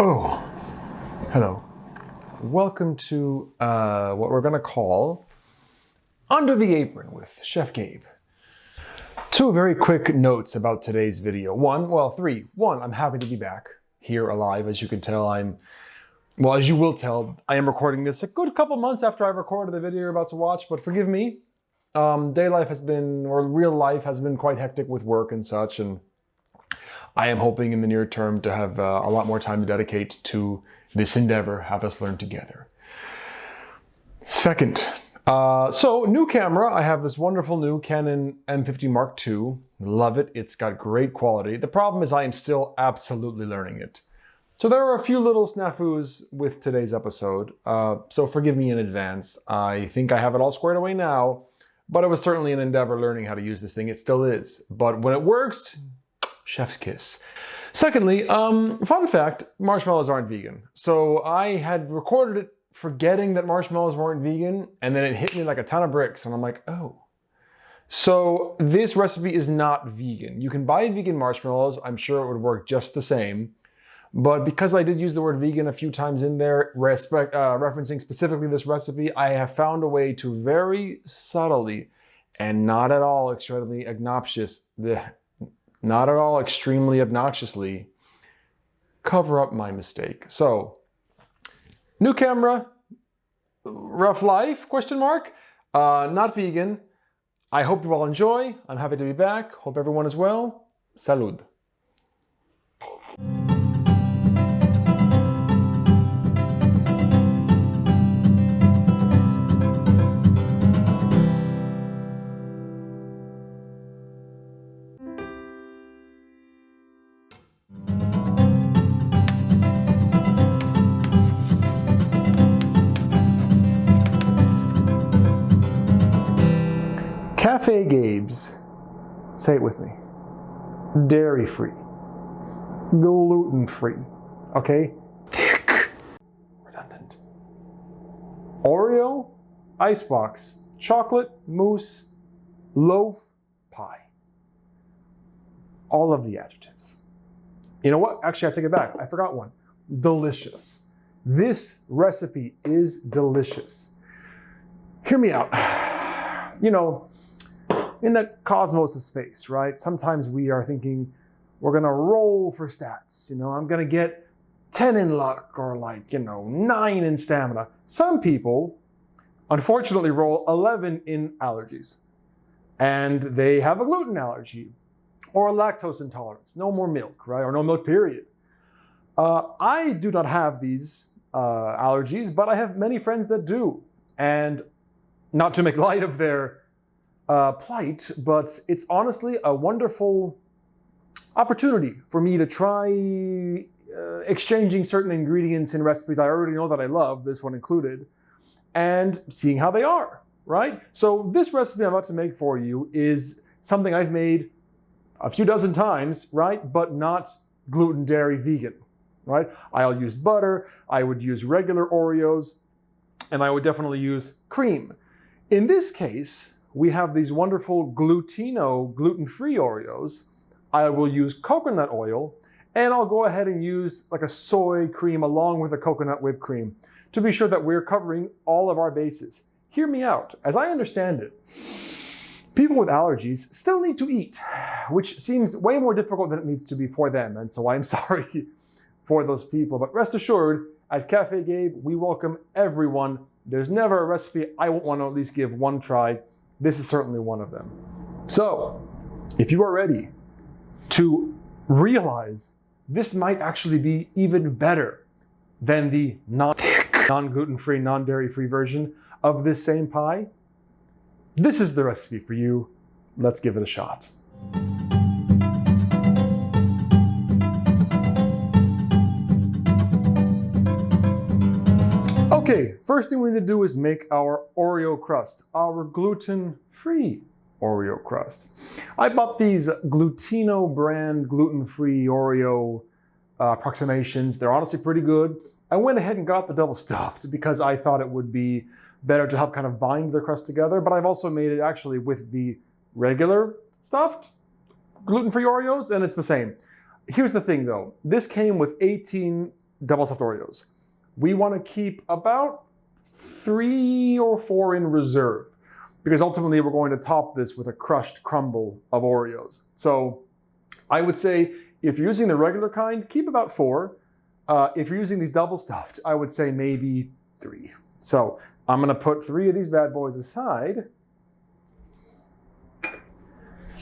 Oh, hello. Welcome to what we're going to call Under the Apron with Chef Gabe. Two very quick notes about today's video. Three. One, I'm happy to be back here alive. As you can tell, as you will tell, I am recording this a good couple months after I recorded the video you're about to watch, but forgive me. Real life has been quite hectic with work and such, and I am hoping in the near term to have a lot more time to dedicate to this endeavor, have us learn together. Second, new camera. I have this wonderful new Canon M50 Mark II. Love it. It's got great quality. The problem is I am still absolutely learning it. So there are a few little snafus with today's episode, so forgive me in advance. I think I have it all squared away now, but it was certainly an endeavor learning how to use this thing. It still is. But when it works, chef's kiss. Secondly, fun fact, marshmallows aren't vegan. So I had recorded it forgetting that marshmallows weren't vegan, and then it hit me like a ton of bricks, and I'm like, oh. So this recipe is not vegan. You can buy vegan marshmallows. I'm sure it would work just the same. But because I did use the word vegan a few times in there, referencing specifically this recipe, I have found a way to very subtly and not at all extremely obnoxiously cover up my mistake. So, new camera, rough life, ? Not vegan. I hope you all enjoy. I'm happy to be back. Hope everyone is well. Salud. Café Gabe's, say it with me, dairy-free, gluten-free, okay? Thick, redundant. Oreo, icebox, chocolate, mousse, loaf, pie. All of the adjectives. You know what? Actually, I take it back. I forgot one. Delicious. This recipe is delicious. Hear me out. You know, in that cosmos of space, right? Sometimes we are thinking we're gonna roll for stats. You know, I'm gonna get 10 in luck or 9 in stamina. Some people, unfortunately, roll 11 in allergies. And they have a gluten allergy or a lactose intolerance. No more milk, right? Or no milk, period. I do not have these allergies, but I have many friends that do. And not to make light of their plight, but it's honestly a wonderful opportunity for me to try exchanging certain ingredients in recipes I already know that I love, this one included, and seeing how they are, right? So this recipe I'm about to make for you is something I've made a few dozen times, right? But not gluten, dairy, vegan, right? I'll use butter, I would use regular Oreos, and I would definitely use cream. In this case, we have these wonderful gluten-free Oreos. I will use coconut oil, and I'll go ahead and use like a soy cream along with a coconut whipped cream to be sure that we're covering all of our bases. Hear me out. As I understand it, people with allergies still need to eat, which seems way more difficult than it needs to be for them, and so I'm sorry for those people. But rest assured, at Café Gabe, we welcome everyone. There's never a recipe I won't want to at least give one try. This is certainly one of them. So, if you are ready to realize this might actually be even better than the non-gluten-free, non-dairy-free version of this same pie, this is the recipe for you. Let's give it a shot. Okay, first thing we need to do is make our Oreo crust, our gluten-free Oreo crust. I bought these Glutino brand gluten-free Oreo approximations. They're honestly pretty good. I went ahead and got the double stuffed because I thought it would be better to help kind of bind the crust together, but I've also made it actually with the regular stuffed gluten-free Oreos, and it's the same. Here's the thing though, this came with 18 double stuffed Oreos. We want to keep about 3 or 4 in reserve because ultimately we're going to top this with a crushed crumble of Oreos. So I would say if you're using the regular kind, keep about 4. If you're using these double stuffed, I would say maybe 3. So I'm going to put 3 of these bad boys aside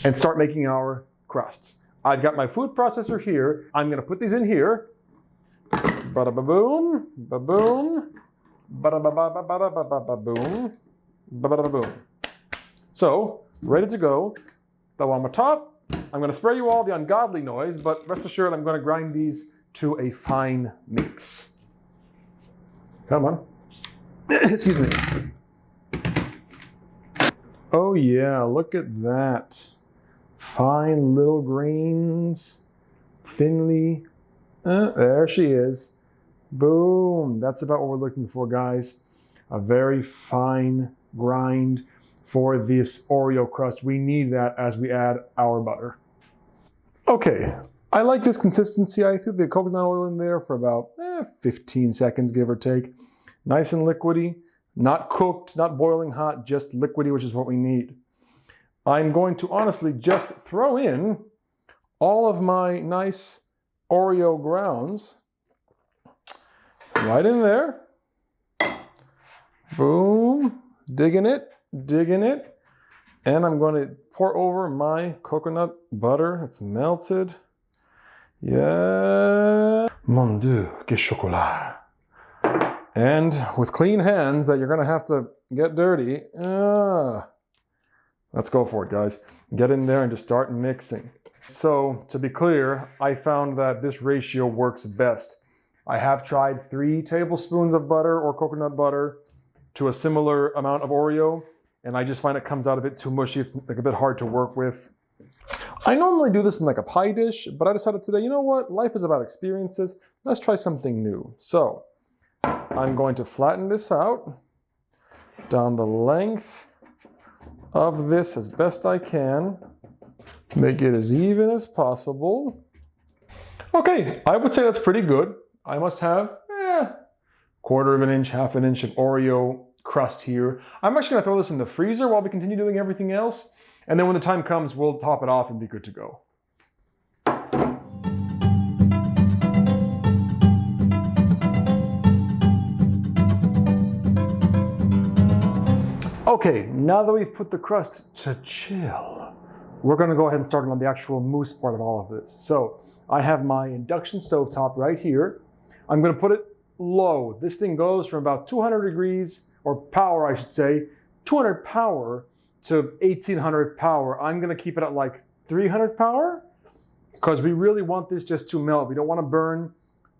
and start making our crusts. I've got my food processor here. I'm going to put these in here. Bada-ba-boom, ba-boom, bada-ba-ba-ba-ba-ba-ba-boom, ba-ba-ba-boom. So, ready to go. Though on the top, I'm going to spare you all the ungodly noise, but rest assured I'm going to grind these to a fine mix. Come on. Excuse me. Oh yeah, look at that. Fine little grains, thinly. There she is. Boom. That's about what we're looking for, guys. A very fine grind for this Oreo crust. We need that as we add our butter. Okay, I like this consistency. I threw the coconut oil in there for about 15 seconds, give or take. Nice and liquidy, not cooked, not boiling hot, just liquidy, which is what we need. I'm going to honestly just throw in all of my nice Oreo grounds right in there. Boom, digging it. And I'm going to pour over my coconut butter that's melted. Yeah. Mon Dieu, que chocolat. And with clean hands that you're going to have to get dirty. Let's go for it, guys. Get in there and just start mixing. So, to be clear, I found that this ratio works best. I have tried 3 tablespoons of butter or coconut butter to a similar amount of Oreo, and I just find it comes out a bit too mushy. It's like a bit hard to work with. I normally do this in like a pie dish, but I decided today, you know what? Life is about experiences. Let's try something new. So, I'm going to flatten this out down the length of this as best I can. Make it as even as possible. Okay, I would say that's pretty good. I must have 1/4 inch, 1/2 inch of Oreo crust here. I'm actually gonna throw this in the freezer while we continue doing everything else. And then when the time comes, we'll top it off and be good to go. Okay, now that we've put the crust to chill, we're gonna go ahead and start on the actual mousse part of all of this. So I have my induction stovetop right here. I'm gonna put it low. This thing goes from about 200 degrees, or power I should say, 200 power to 1800 power. I'm gonna keep it at like 300 power because we really want this just to melt. We don't wanna burn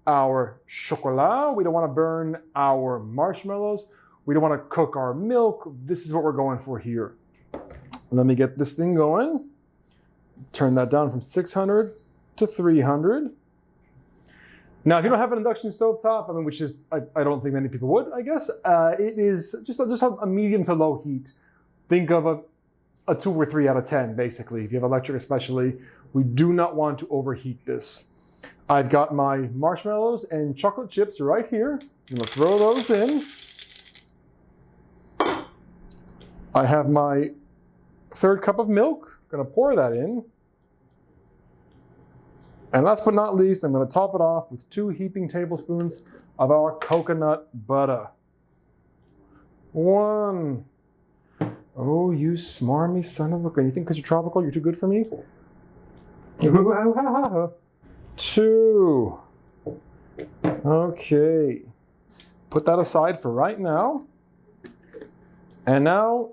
our chocolat. We don't wanna burn our marshmallows. We don't want to cook our milk. This is what we're going for here. Let me get this thing going. Turn that down from 600 to 300. Now, if you don't have an induction stovetop, which is, I don't think many people would, I guess, it is just a medium to low heat. Think of a 2 or 3 out of 10, basically. If you have electric especially, we do not want to overheat this. I've got my marshmallows and chocolate chips right here. I'm gonna throw those in. I have my 1/3 cup of milk. I'm gonna pour that in. And last but not least, I'm gonna top it off with 2 heaping tablespoons of our coconut butter. 1. Oh, you smarmy son of a gun. You think because you're tropical, you're too good for me? 2. Okay. Put that aside for right now. And now,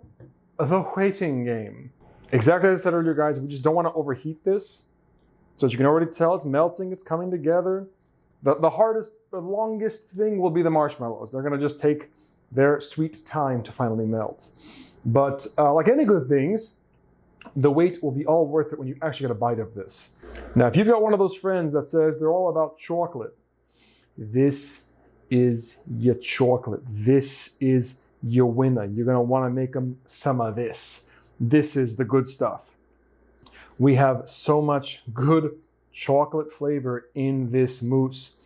the waiting game. Exactly as I said earlier, guys, we just don't want to overheat this. So as you can already tell, it's melting, it's coming together. The hardest, the longest thing will be the marshmallows. They're gonna just take their sweet time to finally melt. But like any good things, the wait will be all worth it when you actually get a bite of this. Now, if you've got one of those friends that says they're all about chocolate, this is your chocolate. This is your winner. You're gonna wanna make them some of this. This is the good stuff. We have so much good chocolate flavor in this mousse.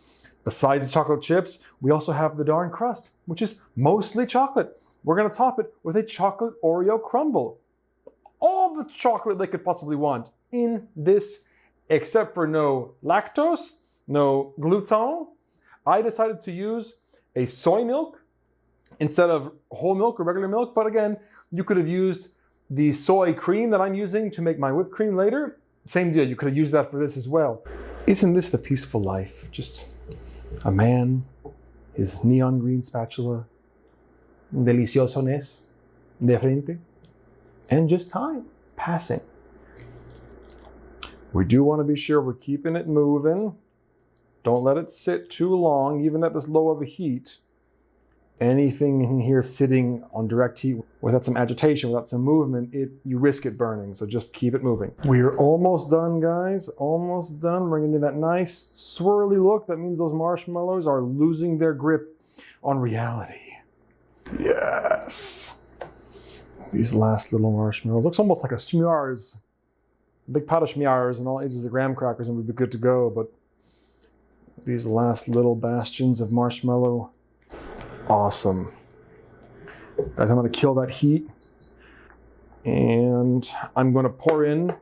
Besides the chocolate chips, we also have the darn crust, which is mostly chocolate. We're gonna top it with a chocolate Oreo crumble. All the chocolate they could possibly want in this, except for no lactose, no gluten. I decided to use a soy milk instead of whole milk or regular milk, but again, you could have used the soy cream that I'm using to make my whipped cream later. Same deal, you could have used that for this as well. Isn't this the peaceful life? Just a man, his neon green spatula, delicioso-ness de frente, and just time passing. We do want to be sure we're keeping it moving. Don't let it sit too long, even at this low of a heat. Anything in here sitting on direct heat without some agitation, without some movement, you risk it burning. So just keep it moving. We're almost done, guys. Almost done. We're getting that nice swirly look. That means those marshmallows are losing their grip on reality. Yes. These last little marshmallows. Looks almost like a s'mores. A big pot of s'mores and all ages of graham crackers and we'd be good to go. But these last little bastions of marshmallow. Awesome. Guys, I'm going to kill that heat. And I'm going to pour in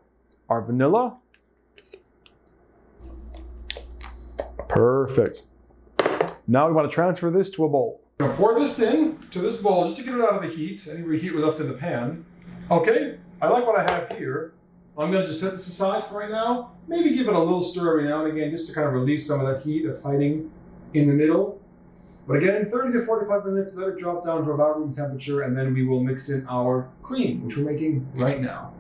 our vanilla. Perfect. Now we want to transfer this to a bowl. I'm going to pour this in to this bowl just to get it out of the heat. Any heat we left in the pan. Okay, I like what I have here. I'm going to just set this aside for right now. Maybe give it a little stir every now and again just to kind of release some of that heat that's hiding in the middle. But again, 30 to 45 minutes, let it drop down to about room temperature, and then we will mix in our cream, which we're making right now.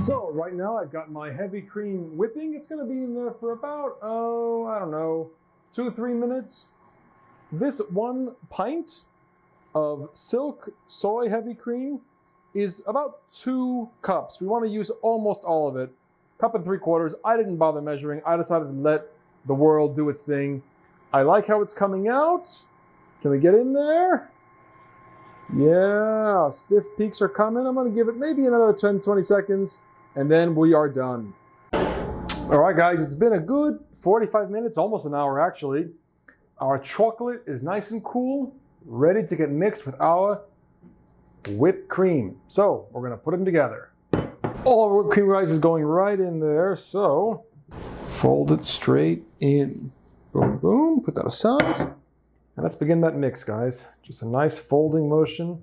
So right now I've got my heavy cream whipping. It's gonna be in there for about, I don't know, 2 or 3 minutes. This 1 pint of silk soy heavy cream is about 2 cups. We want to use almost all of it. 1 3/4. I didn't bother measuring. I decided to let the world do its thing. I like how it's coming out. Can we get in there? Yeah, stiff peaks are coming. I'm going to give it maybe another 10, 20 seconds, and then we are done. All right, guys, it's been a good 45 minutes, almost an hour actually. Our chocolate is nice and cool, ready to get mixed with our whipped cream. So we're gonna put them together. All our whipped cream rice is going right in there, so fold it straight in. Boom, boom, put that aside. And let's begin that mix, guys. Just a nice folding motion.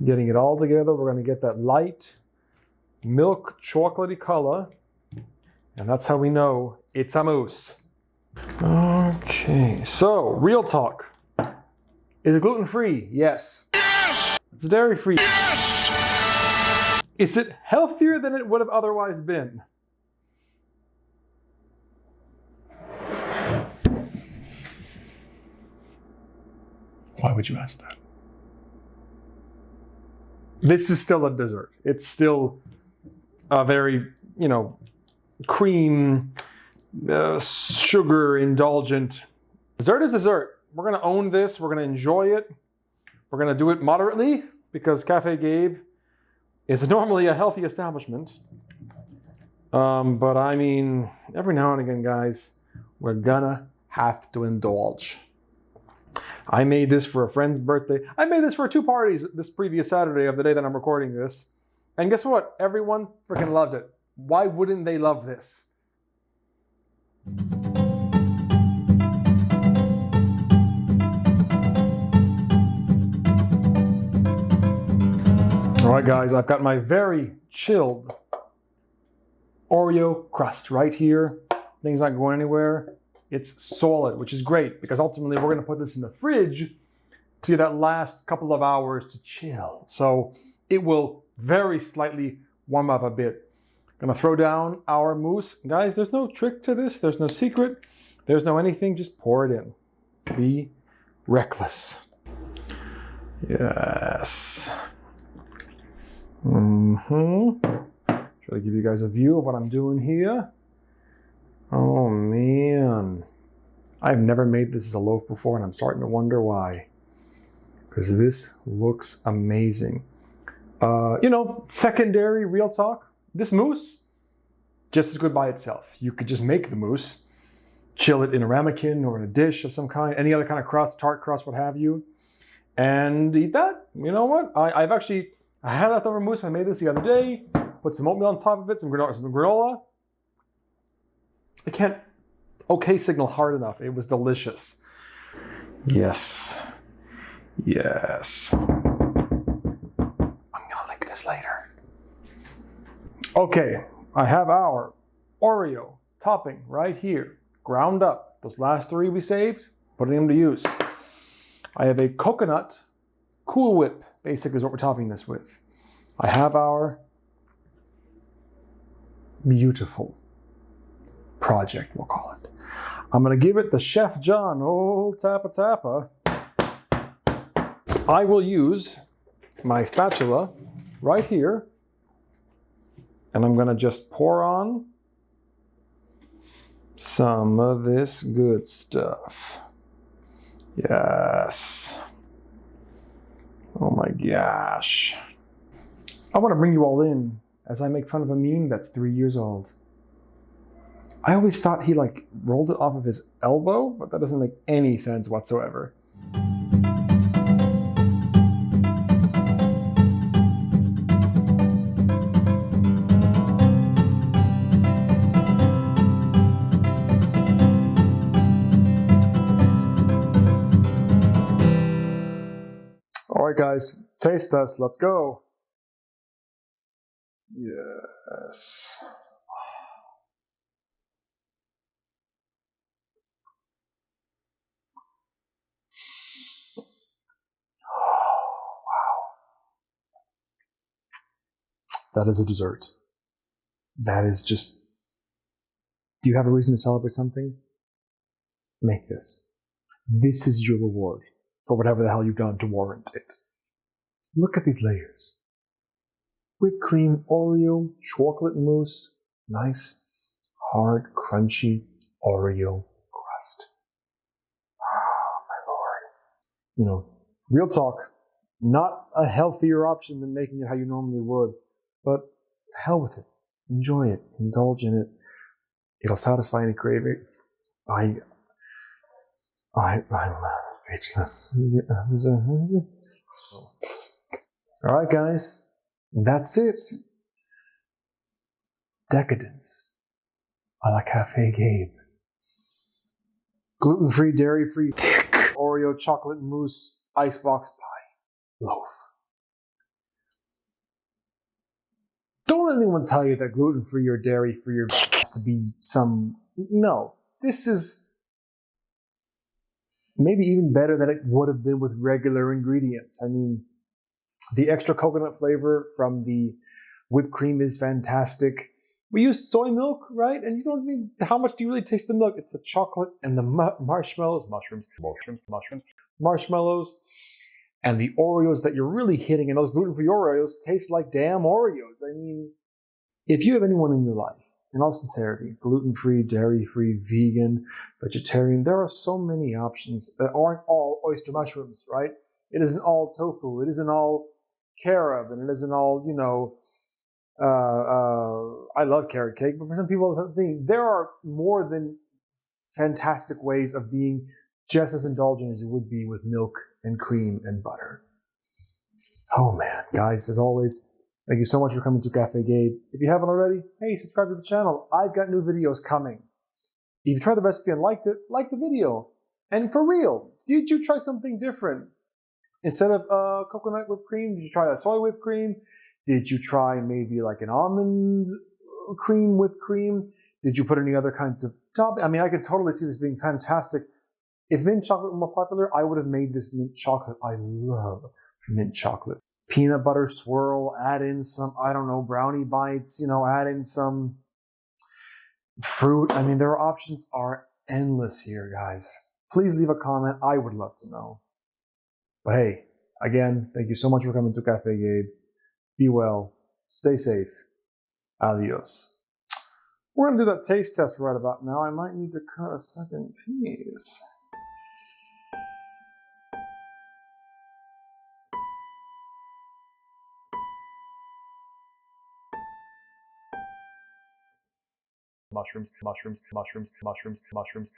Getting it all together, we're gonna get that light milk chocolatey color. And that's how we know it's a mousse. Okay, so real talk. Is it gluten-free? Yes. It's dairy-free. Yes! Is it healthier than it would have otherwise been? Why would you ask that? This is still a dessert. It's still a very, cream, sugar indulgent. Dessert is dessert. We're gonna own this. We're gonna enjoy it. We're gonna do it moderately because Café Gabe is normally a healthy establishment. But I mean, every now and again, guys, we're gonna have to indulge. I made this for a friend's birthday. I made this for 2 parties this previous Saturday of the day that I'm recording this. And guess what? Everyone freaking loved it. Why wouldn't they love this? All right, guys, I've got my very chilled Oreo crust right here. Things not going anywhere. It's solid, which is great because ultimately we're gonna put this in the fridge to that last couple of hours to chill. So it will very slightly warm up a bit. Gonna throw down our mousse. Guys, there's no trick to this. There's no secret. There's no anything. Just pour it in. Be reckless. Yes. Try to give you guys a view of what I'm doing here. Oh man. I've never made this as a loaf before and I'm starting to wonder why. Because this looks amazing. You know, secondary, real talk. This mousse, just as good by itself. You could just make the mousse, chill it in a ramekin or in a dish of some kind, any other kind of crust, tart crust, what have you, and eat that. You know what? I had leftover mousse. I made this the other day. Put some oatmeal on top of it, some granola. I can't signal hard enough. It was delicious. Yes. Yes. I'm gonna lick this later. Okay, I have our Oreo topping right here, ground up. Those last 3 we saved, putting them to use. I have a coconut Cool Whip, basically is what we're topping this with. I have our beautiful project, we'll call it. I'm gonna give it the Chef John old tappa. I will use my spatula right here, and I'm gonna just pour on some of this good stuff. Yes. Oh my gosh. I want to bring you all in as I make fun of a meme that's 3 years old. I always thought he like rolled it off of his elbow, but that doesn't make any sense whatsoever. All right, guys, taste test. Let's go. Yes. That is a dessert. That is just... Do you have a reason to celebrate something? Make this. This is your reward for whatever the hell you've done to warrant it. Look at these layers. Whipped cream, Oreo, chocolate mousse, nice, hard, crunchy Oreo crust. Oh, my Lord. You know, real talk, not a healthier option than making it how you normally would, but to hell with it. Enjoy it. Indulge in it. It'll satisfy any craving. I'm speechless. All right, guys. That's it. Decadence a la Café Gabe. Gluten-free, dairy-free, thick Oreo chocolate mousse icebox pie loaf. Don't let anyone tell you that gluten-free or dairy-free has to be some... No. This is maybe even better than it would have been with regular ingredients. I mean, the extra coconut flavor from the whipped cream is fantastic. We use soy milk, right? And you don't mean, how much do you really taste the milk? It's the chocolate and the marshmallows, marshmallows, and the Oreos that you're really hitting. And those gluten-free Oreos taste like damn Oreos. I mean, if you have anyone in your life, in all sincerity, gluten-free, dairy-free, vegan, vegetarian, there are so many options that aren't all oyster mushrooms, right? It isn't all tofu. It isn't all carob, and it isn't all, you know, I love carrot cake, but for some people, there are more than fantastic ways of being just as indulgent as it would be with milk and cream and butter. Oh man, guys, as always, thank you so much for coming to Café Gabe. If you haven't already, hey, subscribe to the channel. I've got new videos coming. If you tried the recipe and liked it, like the video. And for real, did you try something different? Instead of coconut whipped cream, did you try a soy whipped cream? Did you try maybe like an almond cream whipped cream? Did you put any other kinds of topping? I mean, I could totally see this being fantastic. If mint chocolate were more popular, I would have made this mint chocolate. I love mint chocolate. Peanut butter swirl, add in some, I don't know, brownie bites, you know, add in some fruit. I mean, their options are endless here, guys. Please leave a comment. I would love to know. But hey, again, thank you so much for coming to Café Gabe. Be well. Stay safe. Adios. We're going to do that taste test right about now. I might need to cut a second piece. mushrooms, mushrooms, mushrooms, mushrooms, mushrooms,